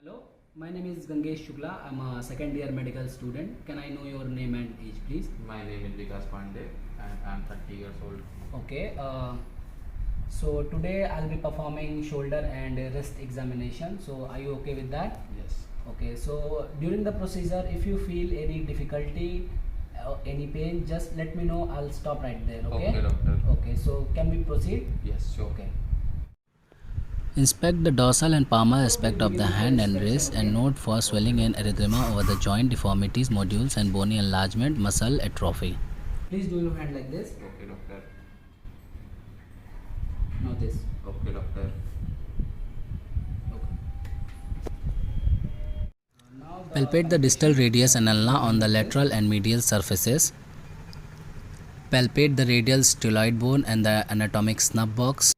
Hello, my name is Gangesh Shukla. I'm a second year medical student. Can I know your name and age, please? My name is Vikas Pandey and I'm 30 years old. Okay, so today I'll be performing shoulder and wrist examination. So, are you okay with that? Yes. Okay, so during the procedure, if you feel any difficulty, any pain, just let me know. I'll stop right there. Okay? Okay, doctor. Okay, so can we proceed? Yes, sure. Okay. Inspect the dorsal and palmar aspect of the hand and wrist and note for swelling and erythema over the joint deformities, nodules and bony enlargement, muscle atrophy. Please do your hand like this. Okay, doctor. Now this. Okay, doctor. Palpate the distal radius and ulna on the lateral and medial surfaces. Palpate the radial styloid bone and the anatomic snub box.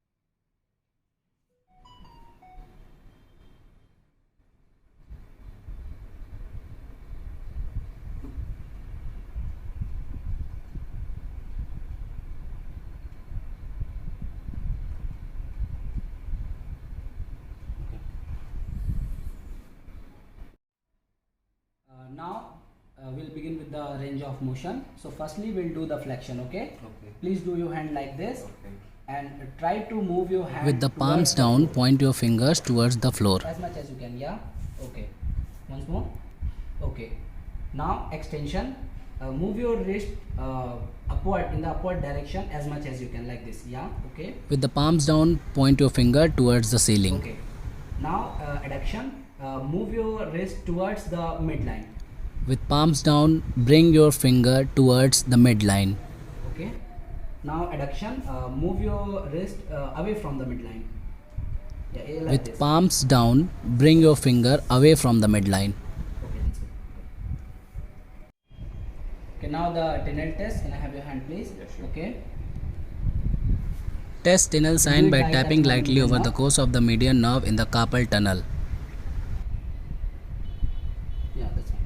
Now we'll begin with the range of motion. So firstly we'll do the flexion. Okay. Okay. Please do your hand like this Okay. and try to move your hand With the towards palms the down, floor point your fingers towards the floor. as much as you can. Yeah. Okay. Once more. Okay. Now extension. Move your wrist upward in the upward direction as much as you can, like this. Yeah. Okay. With the palms down, point your finger towards the ceiling. Okay. Now adduction. Move your wrist towards the midline. With palms down, bring your finger towards the midline. Okay. Now adduction. Move your wrist away from the midline. Yeah, like With this. palms down, bring your finger away from the midline. Okay, that's it. Okay, now the Tinel test. Can I have your hand, please? Yeah, sure. Okay. Test Tinel sign Do it by like tapping that, lightly median over the nerve. course of the median nerve in the carpal tunnel. Yeah, that's fine.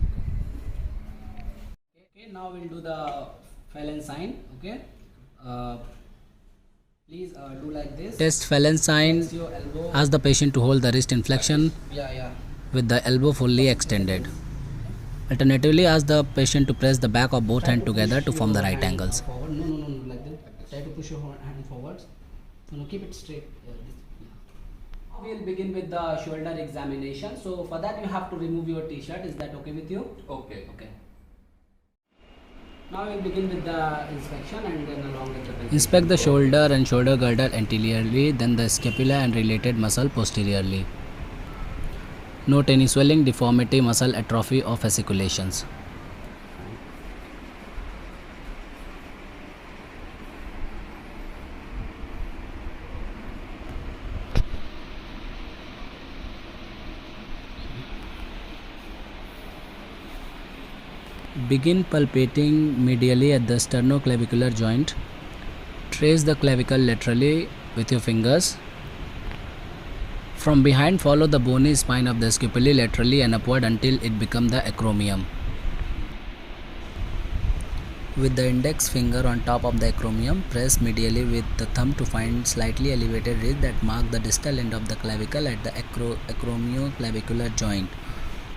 Okay, now we'll do the Phelan sign. Okay. Please do like this. Test Phelan sign. Flex your elbow. Ask the patient to hold the wrist in flexion Yeah. with the elbow fully extended. Alternatively, ask the patient to press the back of both hands together to form the right angles. Forward. No, like that. Try to push your hand forwards. No, keep it straight. Now we'll begin with the shoulder examination. So for that you have to remove your t-shirt. Is that okay with you? Okay. Okay. Now we'll begin with the inspection and then along with the pelvic. Inspect the shoulder and shoulder girdle anteriorly, then the scapula and related muscle posteriorly. Note any swelling, deformity, muscle atrophy or fasciculations. Begin palpating medially at the sternoclavicular joint. Trace the clavicle laterally with your fingers. From behind, follow the bony spine of the scapulae laterally and upward until it becomes the acromion. With the index finger on top of the acromion, press medially with the thumb to find slightly elevated ridge that mark the distal end of the clavicle at the acromioclavicular joint.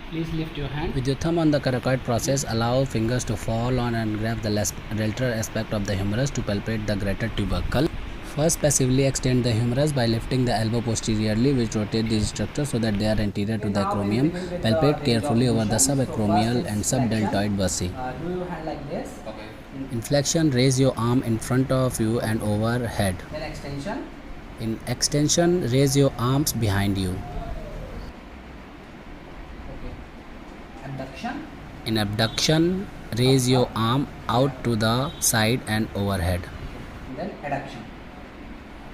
Please lift your hand. With your thumb on the coracoid process, allow fingers to fall on and grab the lateral aspect of the humerus to palpate the greater tubercle. First, passively extend the humerus by lifting the elbow posteriorly, which rotate these structures so that they are anterior to the acromion. Palpate carefully over the subacromial and subdeltoid bursae. Do your hand like this. Okay. In flexion, raise your arm in front of you and overhead. Then extension. In extension, raise your arms behind you. Okay. Abduction. In abduction, raise your arm out to the side and overhead. And then adduction.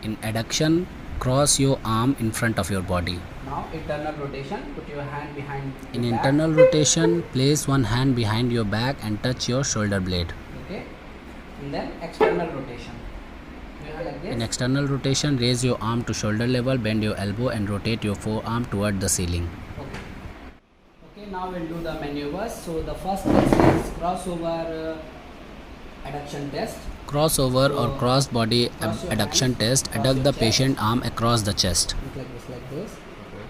In adduction, cross your arm in front of your body. Now internal rotation. Put your hand behind. In your back. internal rotation, place one hand behind your back and touch your shoulder blade. Okay. And then external rotation. Do your hand like this. In external rotation, raise your arm to shoulder level, bend your elbow and rotate your forearm toward the ceiling. Okay. Okay. Now we'll do the maneuvers. So the first test is crossover adduction test. Crossover or cross body adduction test. Adduct the patient arm across the chest. Look like this. Okay.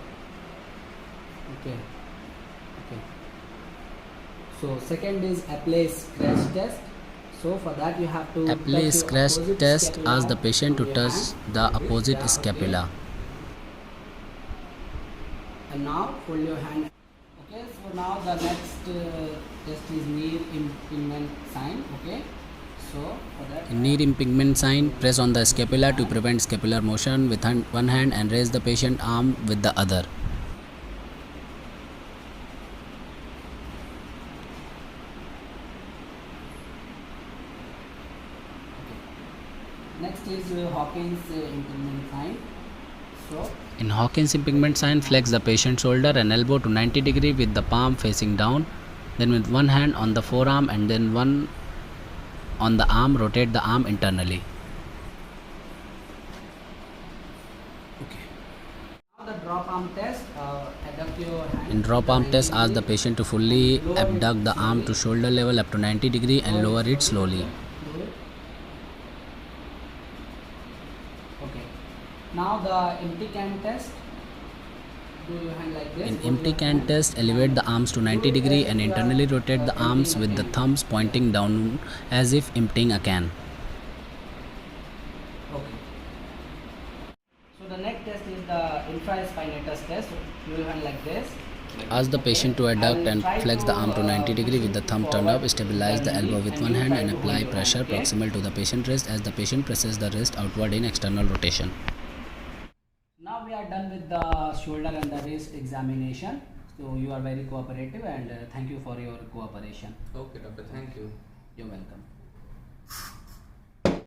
Okay. Okay. So second is apply scratch test. So for that you have to Apply touch your scratch opposite test. scapula Ask the patient to with your touch hand. the Like this. opposite Yeah, scapula. okay. And now fold your hand. Okay, so now the next test is knee impingement sign. Okay, so for that In knee impingement sign, press on the scapula to prevent scapular motion with one hand and raise the patient arm with the other. next is Hawkins impingement sign. So In Hawkins impingement sign, flex the patient's shoulder and elbow to 90 degree with the palm facing down. Then with one hand on the forearm and then one on the arm, rotate the arm internally. now the drop arm test. Adduct your hand. In drop arm test, ask the patient to fully abduct the arm to shoulder level up to 90 degree and lower it slowly. Do it. Okay. Now the empty can test. Do your hand like this. In Hold empty your can hand. test, elevate the arms to 90 degree and internally rotate the arms with the thumbs pointing down as if emptying a can. Okay. So the next test is the infraspinatus test. So do your hand like this. Ask the patient to adduct and flex the arm to 90 degree with the thumb turned up. Stabilize the elbow with one hand and apply pressure proximal to the patient wrist as the patient presses the wrist outward in external rotation. Now we are done with the shoulder and the wrist examination. So you are very cooperative and thank you for your cooperation. Okay, doctor. Thank you. You're welcome.